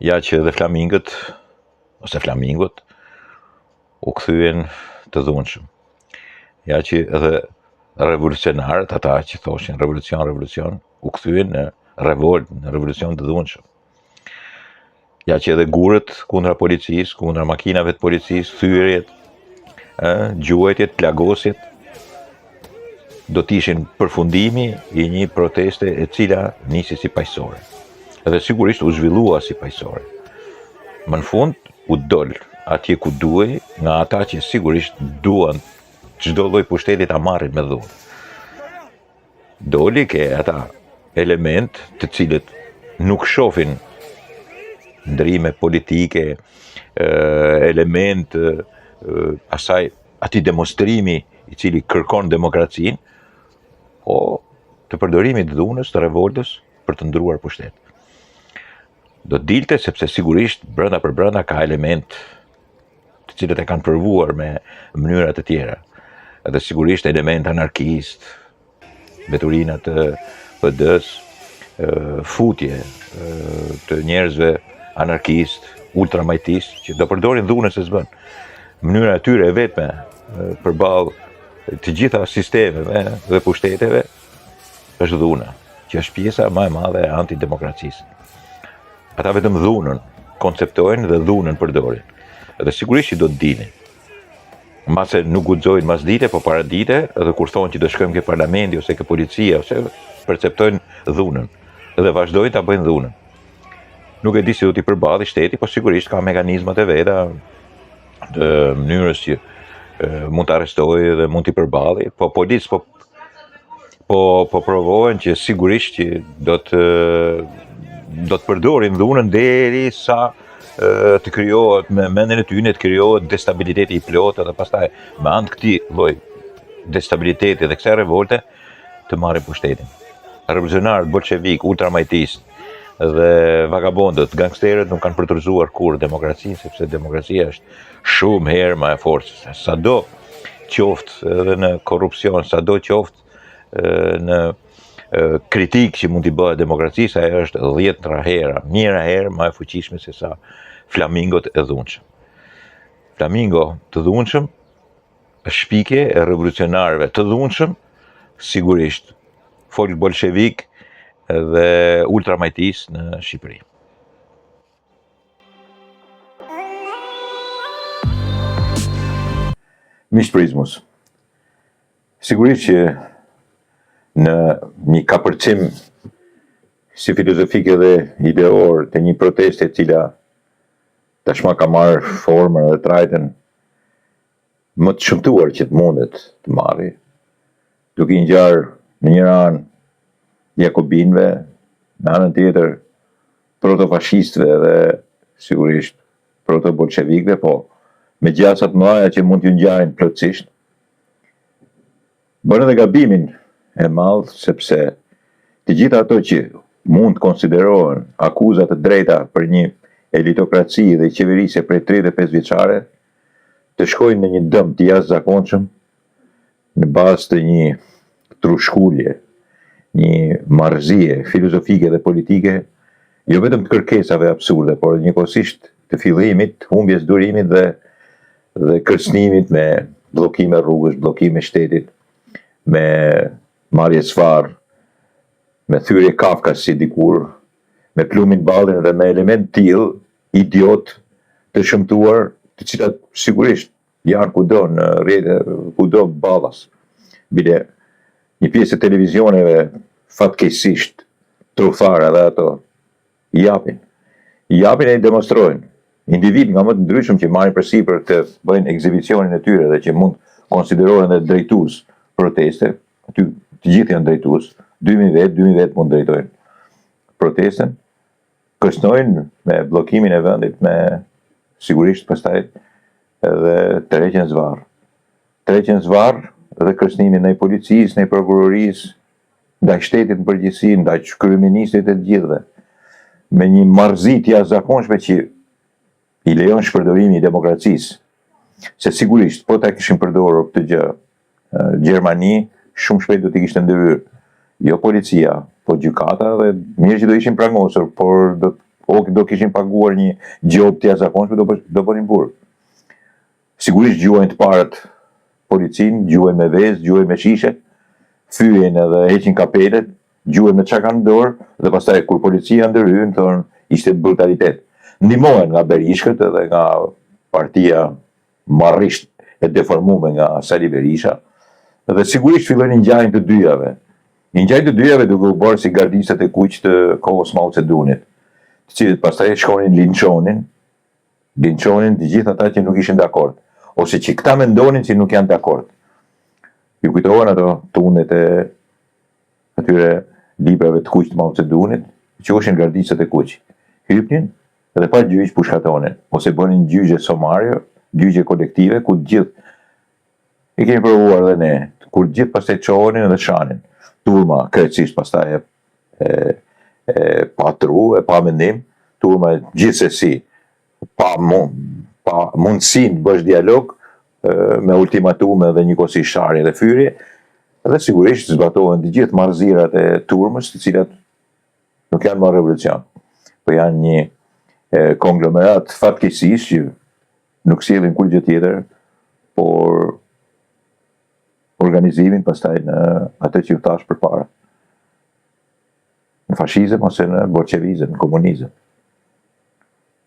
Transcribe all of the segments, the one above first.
Ja që edhe flamingët, ose flamingot, u kthyen të dhunshëm. Ja që edhe revolucionarët, ata që thoshin revolucion, u kthyen në revolt, në revolucion të dhunshëm. Ja që edhe gurët kundra policisë, kundra makinave të policisë, thyrjet, gjuajtjet, plagosjet, do t'ishin përfundimi i një proteste e cila nisi si paqësore. Edhe sigurisht u zhvillua si paqësore. Më në fund u dol atje ku duhej nga ata që sigurisht duan çdo lloj pushteti ta marrin me dhunë. Doli ke ata element të cilët nuk shohin ndrime politike, element asaj atij demonstrimi i cili kërkon demokracinë, po të përdorimit të dhunës, të revoltës për të ndruar pushtet. Do të dilte sepse sigurisht brenda për brenda ka element të cilët e kanë provuar me mënyra të tjera. Edhe sigurisht element anarkist, veturina të PD-s, futje të njerëzve anarkist, ultramajtist, që do përdorin dhunën se s'bën. Mënyra e tyre e vetme përballë të gjitha sistemeve dhe pushteteve është dhuna, që është pjesa më e madhe e antidemokracisë. Ata vetëm dhunën konceptojnë dhe dhunën përdorin. Dhe sigurisht që do të dinin. Mbase nuk guxojnë mas dite, po para dite, edhe kur thonë që do shkojmë ke parlamenti ose ke policia, ose perceptojnë dhunën dhe vazhdojnë ta bëjnë dhunën. Nuk e di si do t'i përballë shteti, po sigurisht ka mekanizmat e veta të mënyrës që mund të arrestojë dhe mund t'i përballë, po policë po provojnë që sigurisht që do të përdorin dhunën derisa të krijohet me mendjen e tyre, të krijohet destabiliteti i plotë dhe pastaj me anë të këtij lloj destabiliteti dhe kësaj revolte të marrin pushtetin. Revolucionarët, bolshevik, ultramajtistë dhe vagabondët, gangsterët nuk kanë përtërzuar kur demokracinë, sepse demokracia është shumë herë më e fortë. Sado qoftë edhe në korrupsion, sado qoftë në kritikë që mund t'i bëhet demokracisë, ajo është 10 herë, 1 herë më e fuqishme se sa flamingot e dhunshëm. Flamingo të dhunshëm është shpikje e revolucionarëve të dhunshëm, sigurisht folk bolshevik dhe ultramajtis në Shqipëri. Miq Prizmus, sigurisht që në një kapërcim si filozofike dhe ideor të një proteste e cila tashma ka marrë formën dhe trajten më të shëmtuar që të mundet të marrë, duke i ngjarë në njëra anë jakobinëve, në anën tjetër protofashistëve dhe sigurisht proto-bolshevikëve, po me gjasat mëdha që mund t'ju ngjajnë plotësisht. Bën edhe gabimin e madh sepse të gjitha ato që mund të konsiderohen akuza të drejta për një elitokraci dhe qeverisje prej 35 vjeçare të shkojnë në një dëm të jashtëzakonshëm në bazë të një trushkullje, një marrëzie filozofike dhe politike, jo vetëm të kërkesave absurde, por njëkohësisht të fillimit, humbjes durimit dhe kërcënimit me bllokime rrugësh, bllokime shtetit, me marrje çfarë, me thyrje Kafkas si dikur, me plumin ballin dhe me element tillë idiot të shëmtuar, të cilat sigurisht janë kudo në rrjete, kudo ballas. Bile një pjesë e televizioneve fatkeqësisht trufara dhe ato i japin e i demonstrojnë. Individ nga më të ndryshëm që marrin përsipër të bëjnë ekzibicionin e tyre dhe që mund konsiderohen dhe drejtues proteste, aty të gjithë janë drejtues, 2000 vet mund drejtojnë protesten, kërcënojnë me bllokimin e vendit, me sigurisht pastaj edhe tërheqjen zvarr. Tërheqjen zvarr dhe kërcënimin ndaj policisë, ndaj prokurorisë, ndaj shtetit në përgjithësi, ndaj kryeministit e të gjithëve, me një marrëzi të jashtëzakonshme që i lejon shpërdorimi i demokracisë. Se sigurisht, po ta kishin përdorur këtë gjë Gjermani, shumë shpejt do t'i kishte ndërhyrë jo policia, po gjykata dhe mirë që do ishin prangosur, por do o do kishin paguar një gjob të jashtëzakonshme, do bënin burg. Sigurisht gjuajnë të parët policin, gjuajnë me vezë, gjuajnë me shishe, fyen edhe heqin kapelet, gjuajnë me çka kanë dorë, dhe pastaj kur policia ndërhyn, thonë ishte brutalitet. Ndihmohen nga Berishkët edhe nga partia marrisht e deformuar nga Sali Berisha, dhe sigurisht fillojnë ngjajnë të dyjave. Ngjajnë të dyjave duke u bërë si gardistat e kuq të kohës Mao Zedongit, të cilët pastaj shkonin linçonin të gjithë ata që nuk ishin dakord, ose që këta mendonin që nuk janë dakord. Ju kujtohen ato tunet e atyre librave të kuq të Mao Zedongit, që ishin gardistat e kuq. Hypnin edhe pa gjyq pushkatonin, ose bënin gjyqe somario, gjyqe kolektive, ku gjithë i kemi provuar dhe ne, kur gjithë pastaj çonin dhe shanin. Turma krejtësisht pastaj pa tru, pa mendim, turma gjithsesi pa mundësin të bësh dialog, me ultimatume dhe njëkohësisht sharje dhe fyrje, dhe sigurisht zbatohen të gjithë marrëzirat e turmës, të cilat nuk janë më revolucion, po janë një konglomerat fatkeqësisht që nuk sjellin kur gjë tjetër, por organizimin pastaj në atë që ju thash përpara. Në fashizëm ose në bolshevizëm, në komunizëm.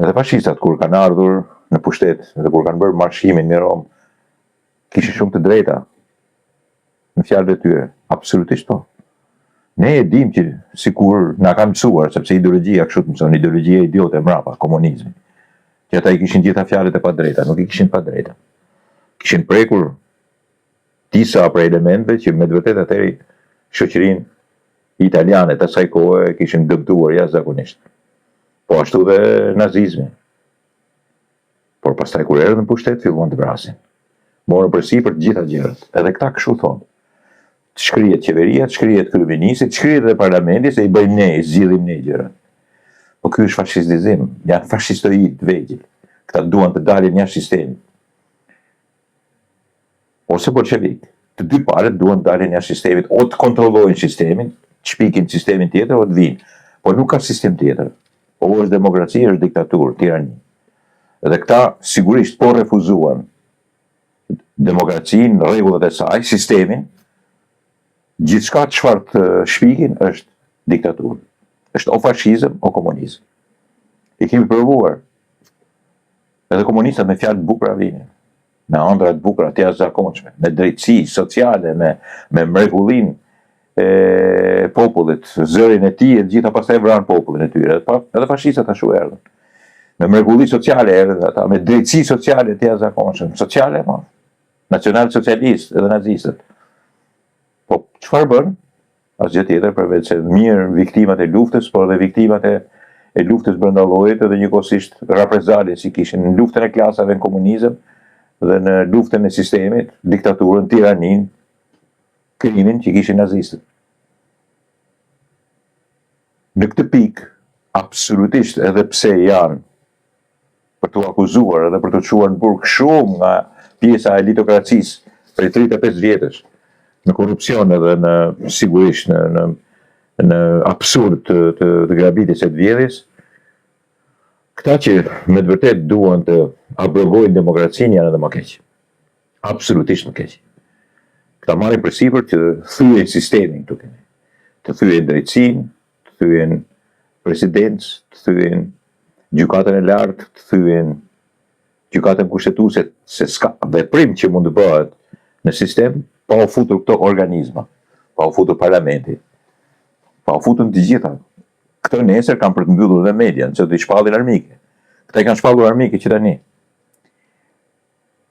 Edhe fashistat kur kanë ardhur në pushtet dhe kur kanë bërë marshimin në Rom, kishin shumë të drejta në fjalët e tyre, absolutisht po. Ne e dim që sikur na kanë mësuar, sepse ideologjia kështu të mëson, ideologjia idiote mrapa, komunizmi, që ata i kishin gjitha fjalët e padrejta, nuk i kishin padrejta. Kishin prekur disa prej elementeve që me të vërtetë atëherë shoqërinë italiane të asaj kohe kishin dëmtuar jashtëzakonisht. Po ashtu dhe nazizmi. Por pastaj kur erdhën në pushtet filluan të vrasin. Morën përsipër të gjitha gjërat. Edhe këta kështu thonë. Të shkrihet qeveria, të shkrihet kryeministri, të shkrihet edhe parlamenti, se i bëjmë ne, i zgjidhim ne gjërat. Po ky është fashistizim, janë fashistoi të vegjël. Këta duan të dalin jashtë sistemit. Ose bolshevik. Të dy palët duan të dalin jashtë sistemit, o të kontrollojnë sistemin, të shpikin sistemin tjetër, o të vinë. Po nuk ka sistem tjetër. O është demokraci, është diktaturë, tirani. Dhe këta sigurisht po refuzuan demokracinë, rregullat e saj, sistemin, gjithçka çfarë të shpikin është diktaturë. Është o fashizëm o komunizëm. I kemi provuar. Edhe komunistat me fjalë të bukura vinin. Me ëndra të bukura të jashtëzakonshme, me drejtësi sociale, me mrekullinë e popullit, zërin e tij, të gjitha pastaj vranë popullin e tyre. Edhe fashistët ashtu erdhën. Me mrekulli sociale erdhën ata, me drejtësi sociale të jashtëzakonshme, sociale, nacional socialist edhe nazistët. Po çfarë bën? Asgjë tjetër përveç se mirë viktimat e luftës, por edhe viktimat e luftës brenda llojit edhe njëkohësisht reprezalje si kishin në luftën e klasave në komunizëm dhe në luftën e sistemit, diktaturën, tiranin, krimin që kishin nazistët. Në këtë pikë, absolutisht edhe pse janë për të akuzuar edhe për të çuar në burg shumë nga pjesa e elitokracisë prej 35 vjetësh, në korrupsion edhe në sigurisht në absurd të grabitjes e të vjedhjes, këta që me të vërtet duan të abrogojnë demokracinë janë edhe më keq. Absolutisht më keq. Këta marrin përsipër të thyen sistemin këtu kemi. Të thyen drejtësinë, të thyen presidencë, të thyen gjykatën e lartë, të thyen gjykatën kushtetuese, se s'ka veprim që mund të bëhet në sistem pa u futur këto organizma, pa u futur parlamenti, pa u futur të gjitha. Këto nesër kanë për të mbyllur dhe media, nëse do i shpallin armike. Këta i kanë shpallur armike që tani.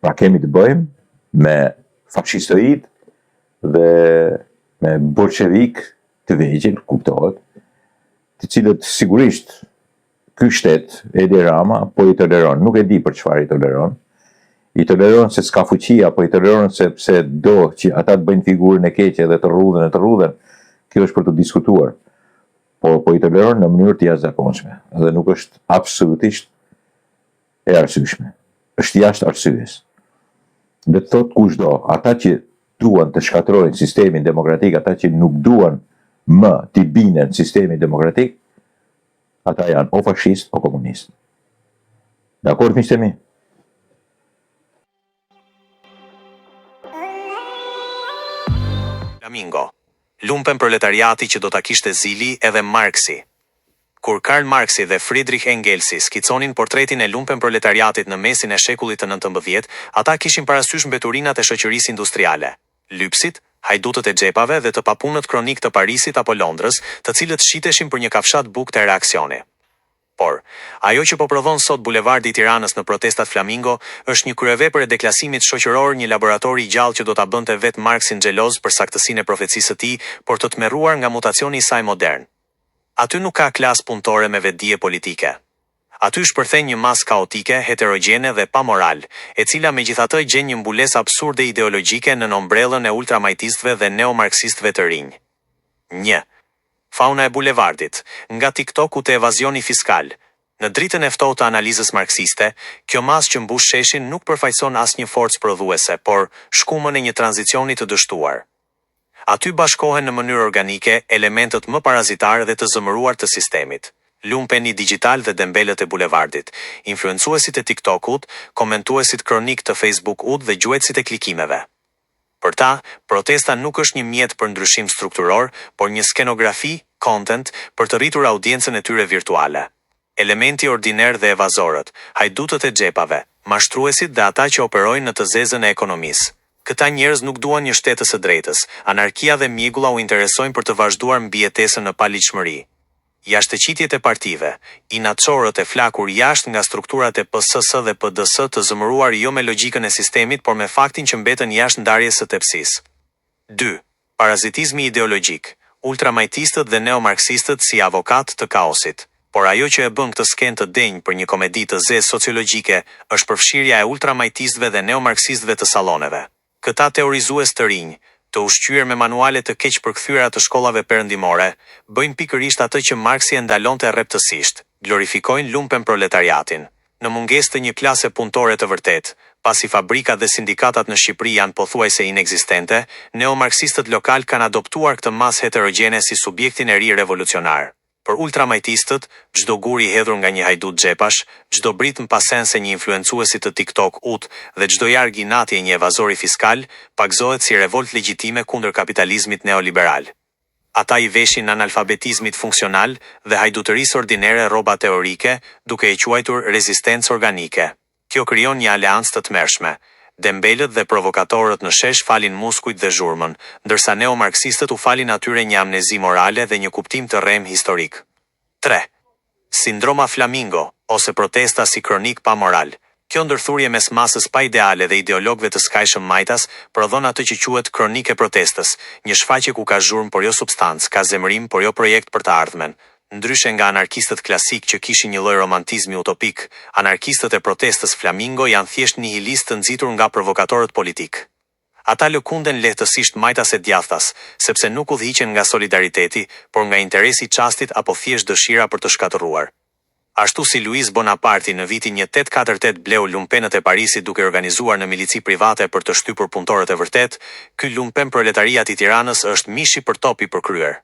Pra kemi të bëjmë me fashistoid dhe me bolshevik të vegjël, kuptohet, të cilët sigurisht ky shtet, Edi Rama, po i toleron, nuk e di për çfarë i toleron. I toleron se s'ka fuqi, apo i toleron sepse do që ata të bëjnë figurën e keqe dhe të rrudhen. Kjo është për të diskutuar. Po i toleron në mënyrë të jashtëzakonshme, dhe nuk është absolutisht e arsyeshme. Është jashtë arsyes. Dhe të thotë kushdo, ata që duan të shkatrojnë sistemin demokratik, ata që nuk duan më t'i binen sistemin demokratik, ata janë o fashist o komunist. Dakord, miqtë mi? Flamingo. Lumpen proletariati që do ta kishte Zili edhe Marksi. Kur Karl Marksi dhe Friedrich Engelsi skiconin portretin e lumpen proletariatit në mesin e shekullit të 19, ata kishin parasysh mbeturinat e shoqërisë industriale, lypsit, hajdutët e xhepave dhe të papunët kronik të Parisit apo Londrës, të cilët shiteshin për një kafshat bukë të reaksioni. Por, ajo që po prodhon sot bulevardi i Tiranës në protestat Flamingo është një kryevepër e deklasimit shoqëror, një laborator i gjallë që do ta bënte vetë Marksin xheloz për saktësinë e profecisë së tij, por të tmerruar nga mutacioni i saj modern. Aty nuk ka klasë punëtore me vetdije politike. Aty shpërthen një masë kaotike, heterogjene dhe pa moral, e cila megjithatë gjen një mbulesë absurde ideologjike në ombrellën e ultramajtistëve dhe neomarksistëve të rinj. 1. Fauna e bulevardit, nga TikTok-u te evazioni fiskal. Në dritën e ftohtë të analizës marksiste, kjo masë që mbush sheshin nuk përfaqëson asnjë forcë prodhuese, por shkumën e një tranzicioni të dështuar. Aty bashkohen në mënyrë organike elementët më parazitar dhe të zëmëruar të sistemit. Lumpeni digital dhe dembelët e bulevardit, influencuesit e TikTok-ut, komentuesit kronik të Facebook-ut dhe gjuetësit e klikimeve. Për ta, protesta nuk është një mjet për ndryshim strukturor, por një skenografi, content, për të rritur audiencën e tyre virtuale. Elementi ordiner dhe evazorët, hajdutët e xhepave, mashtruesit dhe ata që operojnë në të zezën e ekonomisë. Këta njerëz nuk duan një shtetës së drejtës, anarkia dhe mjegulla u interesojnë për të vazhduar mbijetesën në paligjshmëri. Jashtëqitjet e partive, inatçorët e flakur jashtë nga strukturat e PSS dhe PDS të zëmëruar jo me logjikën e sistemit, por me faktin që mbeten jashtë ndarjes së tepsisë. 2. Parazitizmi ideologjik, ultramajtistët dhe neomarksistët si avokat të kaosit. Por ajo që e bën këtë skenë të denjë për një komedi të zezë sociologjike është përfshirja e ultramajtistëve dhe neomarksistëve të salloneve. Këta teorizues të rinj, të ushqyer me manuale të keq përkthyera të shkollave perëndimore, bëjnë pikërisht atë që Marksi e ndalonte rreptësisht, glorifikojnë lumpen proletariatin. Në mungesë të një klase punëtore të vërtetë, pasi fabrikat dhe sindikatat në Shqipëri janë pothuajse inekzistente, neomarksistët lokal kanë adoptuar këtë masë heterogjene si subjektin e ri revolucionar. Për ultramajtistët, çdo gur i hedhur nga një hajdut xhepash, çdo brit mpasense një influencuesi të TikTok-ut dhe çdo jarg i nati e një evazori fiskal, pagzohet si revolt legjitime kundër kapitalizmit neoliberal. Ata i veshin analfabetizmit funksional dhe hajdutërisë ordinere rroba teorike, duke e quajtur rezistencë organike. Kjo krijon një aleancë të tmerrshme. Dembelët dhe provokatorët në shesh falin muskujt dhe zhurmën, ndërsa neomarksistët u falin atyre një amnezi morale dhe një kuptim të rrem historik. 3. Sindroma Flamingo, ose protesta si kronik pa moral. Kjo ndërthurje mes masës pa ideale dhe ideologëve të skajshëm majtas prodhon atë që quhet kronik e protestës, një shfaqje ku ka zhurmë por jo substancë, ka zemërim por jo projekt për të ardhmen. Ndryshe nga anarkistët klasik që kishin një lloj romantizmi utopik, anarkistët e protestës Flamingo janë thjesht nihilistë të nxitur nga provokatorët politik. Ata lëkunden lehtësisht majtas e djathtas, sepse nuk udhëhiqen nga solidariteti, por nga interesi i çastit apo thjesht dëshira për të shkatërruar. Ashtu si Louis Bonaparte në vitin 1848 bleu lumpenët e Parisit duke organizuar në milici private për të shtypur punëtorët e vërtet, ky lumpen proletariat i Tiranës është mishi për topi përkryer.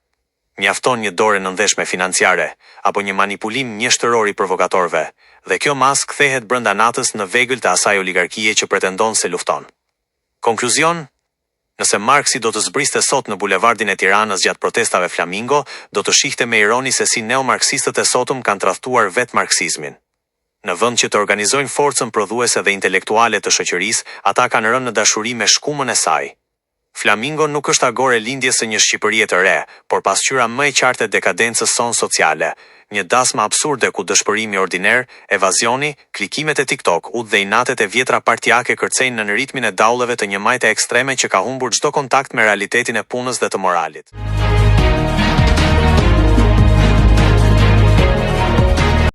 Mjafton një dorë nëndeshme financiare, apo një manipulim mjeshtëror i provokatorëve, dhe kjo mas kthehet brenda natës në vegël të asaj oligarkie që pretendon se lufton. Konkluzion: nëse Marksi do të zbriste sot në bulevardin e Tiranës gjatë protestave Flamingo, do të shihte me ironi se si neomarksistët e sotëm kanë tradhtuar vetë marksizmin. Në vend që të organizojnë forcën prodhuese dhe intelektuale të shoqërisë, ata kanë rënë në dashuri me shkumën e saj. Flamingo nuk është agore lindjes së një Shqipërie të re, por pasqyra më e qartë e dekadencës sonë sociale, një dasmë absurde ku dëshpërimi ordiner, evazioni, klikimet e TikTok-ut dhe inatet e vjetra partijake kërcejnë në ritmin e daulleve të një majte ekstreme që ka humbur çdo kontakt me realitetin e punës dhe të moralit.